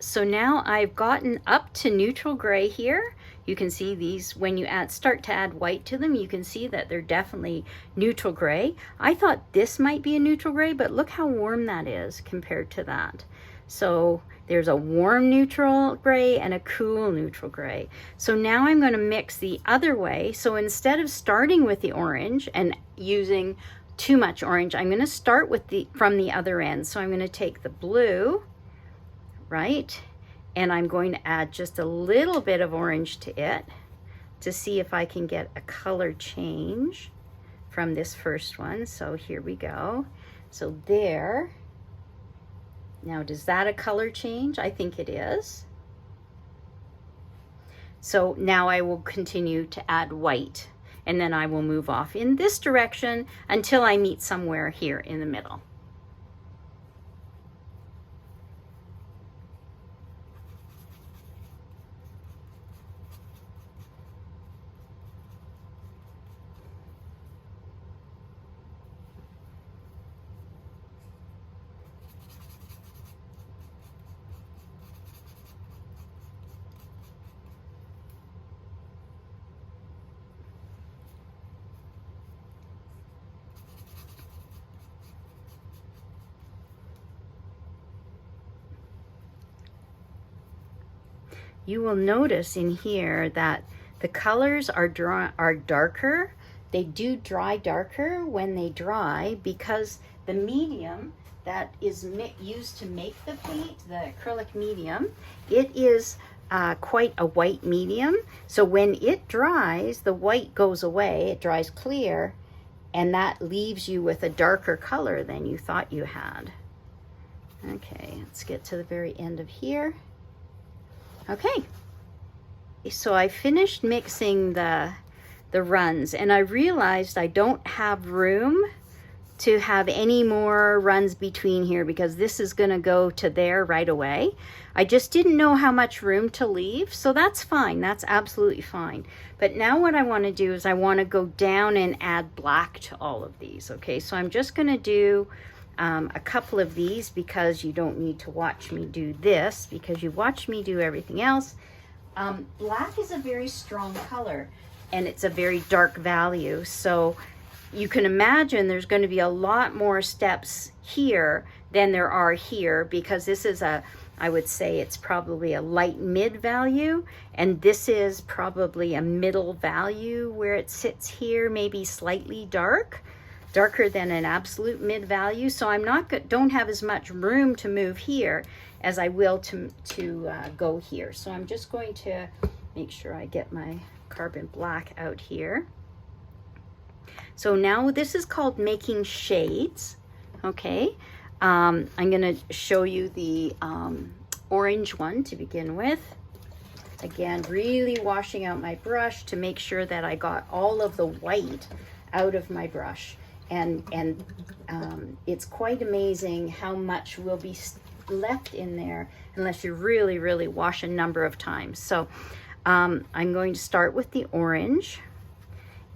So now I've gotten up to neutral gray here. You can see these, when you start to add white to them, you can see that they're definitely neutral gray. I thought this might be a neutral gray, but look how warm that is compared to that. So there's a warm neutral gray and a cool neutral gray. So now I'm going to mix the other way. So instead of starting with the orange and using too much orange, I'm going to start with from the other end. So I'm going to take the blue, right? And I'm going to add just a little bit of orange to it to see if I can get a color change from this first one. So here we go. So there. Now, does that a color change? I think it is. So now I will continue to add white, and then I will move off in this direction until I meet somewhere here in the middle. You will notice in here that the colors are darker. They do dry darker when they dry because the medium that is used to make the paint, the acrylic medium, it is quite a white medium. So when it dries, the white goes away, it dries clear, and that leaves you with a darker color than you thought you had. Okay, let's get to the very end of here. Okay, so I finished mixing the runs, and I realized I don't have room to have any more runs between here because this is going to go to there right away. I just didn't know how much room to leave, so that's fine. That's absolutely fine. But now what I want to do is I want to go down and add black to all of these. Okay, so I'm just going to do a couple of these because you don't need to watch me do this because you watch me do everything else. Black is a very strong color and it's a very dark value. So you can imagine there's going to be a lot more steps here than there are here because this is I would say it's probably a light mid value, and this is probably a middle value where it sits here, maybe slightly darker than an absolute mid value. So I'm don't have as much room to move here as I will to go here. So I'm just going to make sure I get my carbon black out here. So now this is called making shades. Okay, I'm going to show you the orange one to begin with. Again, really washing out my brush to make sure that I got all of the white out of my brush. And it's quite amazing how much will be left in there unless you really, really wash a number of times. So I'm going to start with the orange.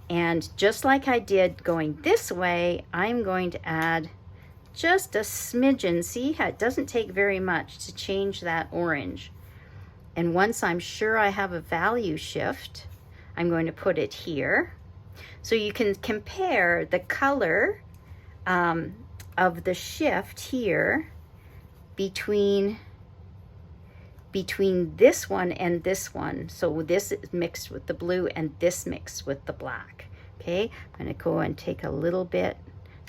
And just like I did going this way, I'm going to add just a smidgen. See, it doesn't take very much to change that orange. And once I'm sure I have a value shift, I'm going to put it here. So you can compare the color of the shift here between this one and this one. So this is mixed with the blue and this mixed with the black. Okay, I'm going to go and take a little bit,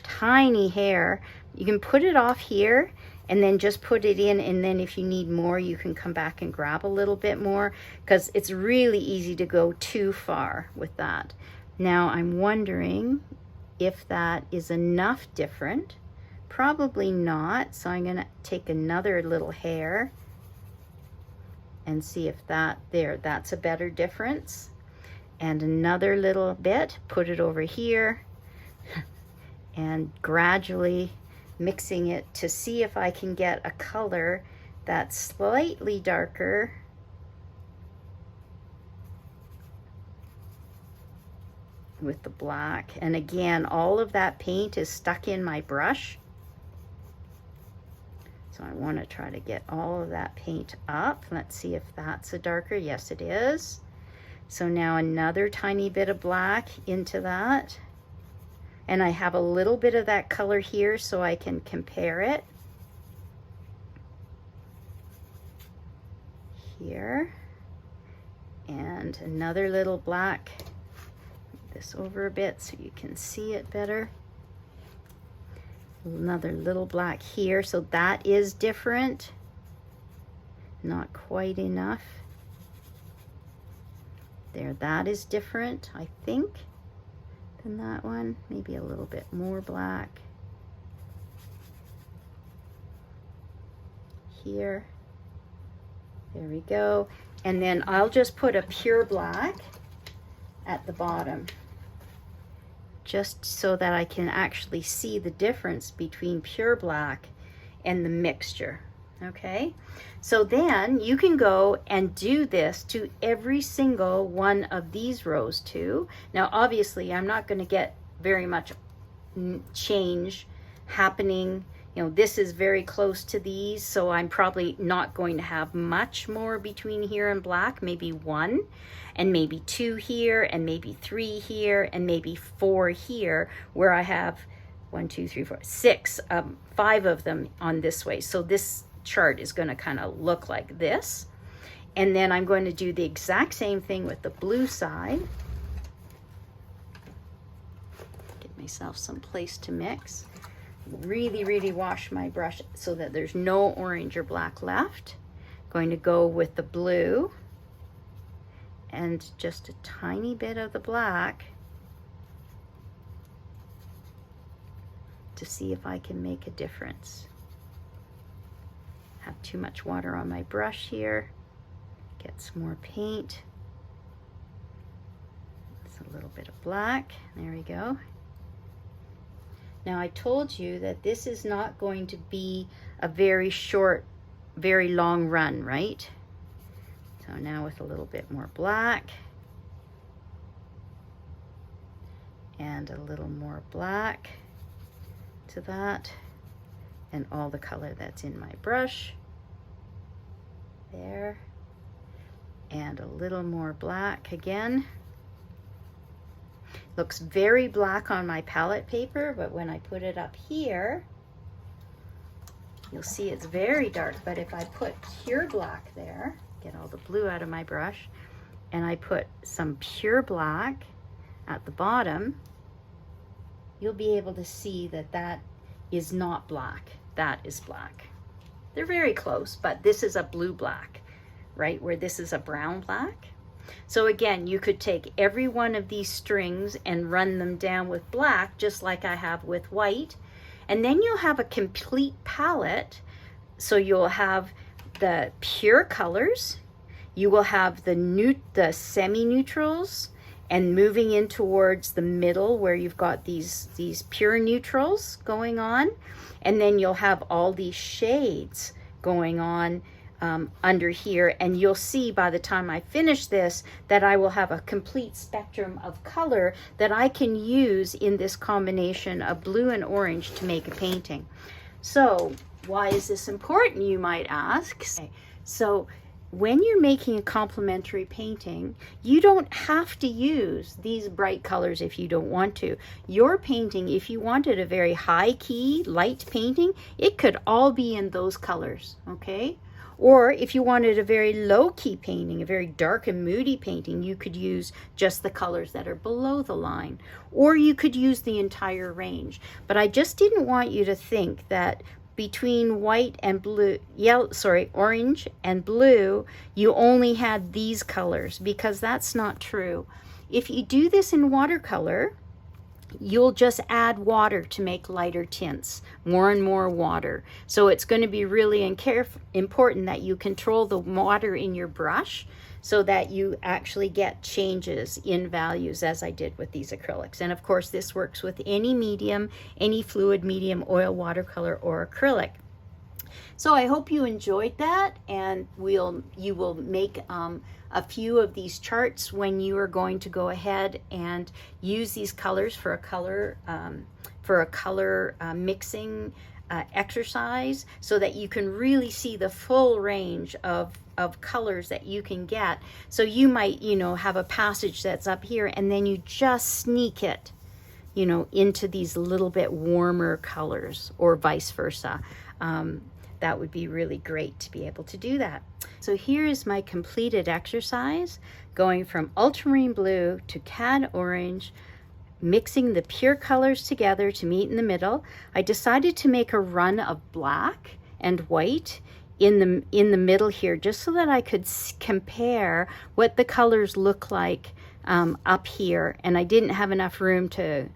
tiny hair. You can put it off here and then just put it in, and then if you need more you can come back and grab a little bit more because it's really easy to go too far with that. Now I'm wondering if that is enough different. Probably not, so I'm going to take another little hair and see if that's a better difference. And another little bit, put it over here and gradually mixing it to see if I can get a color that's slightly darker with the black. And again, all of that paint is stuck in my brush. So I want to try to get all of that paint up. Let's see if that's a darker. Yes, it is. So now another tiny bit of black into that. And I have a little bit of that color here so I can compare it. Here. And another little black. Move this over a bit so you can see it better. Another little black here, so that is different. Not quite enough. There, that is different, I think, than that one. Maybe a little bit more black. Here. There we go. And then I'll just put a pure black at the bottom, just so that I can actually see the difference between pure black and the mixture. Okay, so then you can go and do this to every single one of these rows too. Now obviously I'm not going to get very much change happening. You know, this is very close to these, so I'm probably not going to have much more between here and black. Maybe 1, and maybe 2 here, and maybe 3 here, and maybe 4 here, where I have 1, 2, 3, 4, 6, 5 of them on this way. So this chart is going to kind of look like this. And then I'm going to do the exact same thing with the blue side. Get myself some place to mix. Really wash my brush so that there's no orange or black left. Going to go with the blue and just a tiny bit of the black to see if I can make a difference. Have too much water on my brush here. Get some more paint. It's a little bit of black. There we go. Now I told you that this is not going to be a very short, very long run, right? So now with a little bit more black and a little more black to that, and all the color that's in my brush there, and a little more black again. Looks very black on my palette paper, but when I put it up here, you'll see it's very dark. But if I put pure black there, get all the blue out of my brush, and I put some pure black at the bottom, you'll be able to see that that is not black. That is black. They're very close, but this is a blue black, right? Where this is a brown black. So again, you could take every one of these strings and run them down with black, just like I have with white. And then you'll have a complete palette. So you'll have the pure colors, you will have the semi-neutrals, and moving in towards the middle where you've got these pure neutrals going on. And then you'll have all these shades going on under here, and you'll see by the time I finish this that I will have a complete spectrum of color that I can use in this combination of blue and orange to make a painting. So why is this important, you might ask? So when you're making a complementary painting, you don't have to use these bright colors if you don't want to. Your painting, if you wanted a very high key light painting, it could all be in those colors, okay? Or if you wanted a very low-key painting, a very dark and moody painting, you could use just the colors that are below the line. Or you could use the entire range. But I just didn't want you to think that between white and blue, orange and blue, you only had these colors, because that's not true. If you do this in watercolor, you'll just add water to make lighter tints, more and more water. So it's going to be really important that you control the water in your brush so that you actually get changes in values, as I did with these acrylics. And of course this works with any medium, any fluid medium, oil, watercolor, or acrylic. So I hope you enjoyed that, and you will make a few of these charts when you are going to go ahead and use these colors for a color mixing exercise so that you can really see the full range of colors that you can get. So you might, you know, have a passage that's up here and then you just sneak it, you know, into these little bit warmer colors, or vice versa. That would be really great to be able to do that. So here is my completed exercise, going from ultramarine blue to cad orange, mixing the pure colors together to meet in the middle. I decided to make a run of black and white in the middle here, just so that I could compare what the colors look like up here, and I didn't have enough room to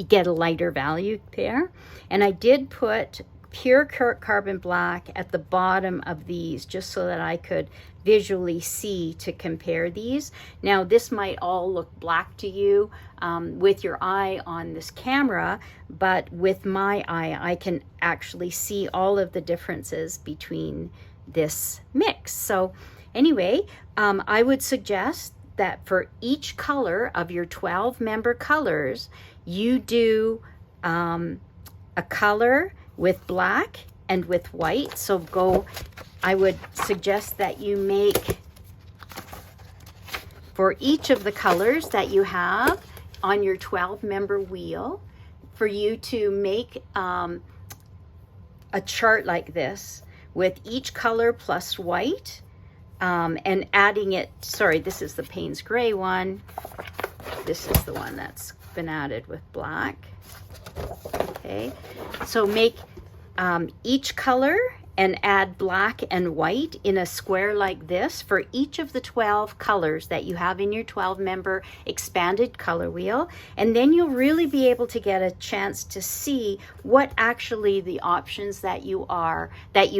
get a lighter value there. And I did put pure carbon black at the bottom of these, just so that I could visually see to compare these. Now this might all look black to you with your eye on this camera, but with my eye I can actually see all of the differences between this mix. So anyway, I would suggest that for each color of your 12 member colors, you do a color with black and with white. So I would suggest that you make, for each of the colors that you have on your 12 member wheel, for you to make a chart like this with each color plus white, and adding it, sorry, this is the Payne's Gray one. This is the one that's been added with black. Okay, so make each color and add black and white in a square like this for each of the 12 colors that you have in your 12 member expanded color wheel. And then you'll really be able to get a chance to see what actually the options that you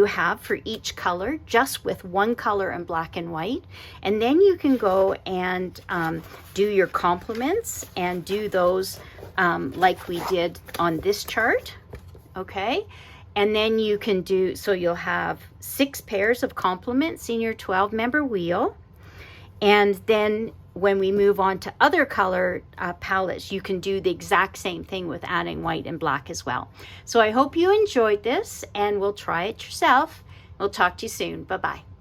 have for each color, just with one color in black and white. And then you can go and do your complements and do those like we did on this chart. Okay, and then you can do, so you'll have 6 pairs of complements in your 12 member wheel. And then when we move on to other color palettes, you can do the exact same thing with adding white and black as well. So I hope you enjoyed this, and we'll try it yourself. We'll talk to you soon. Bye-bye.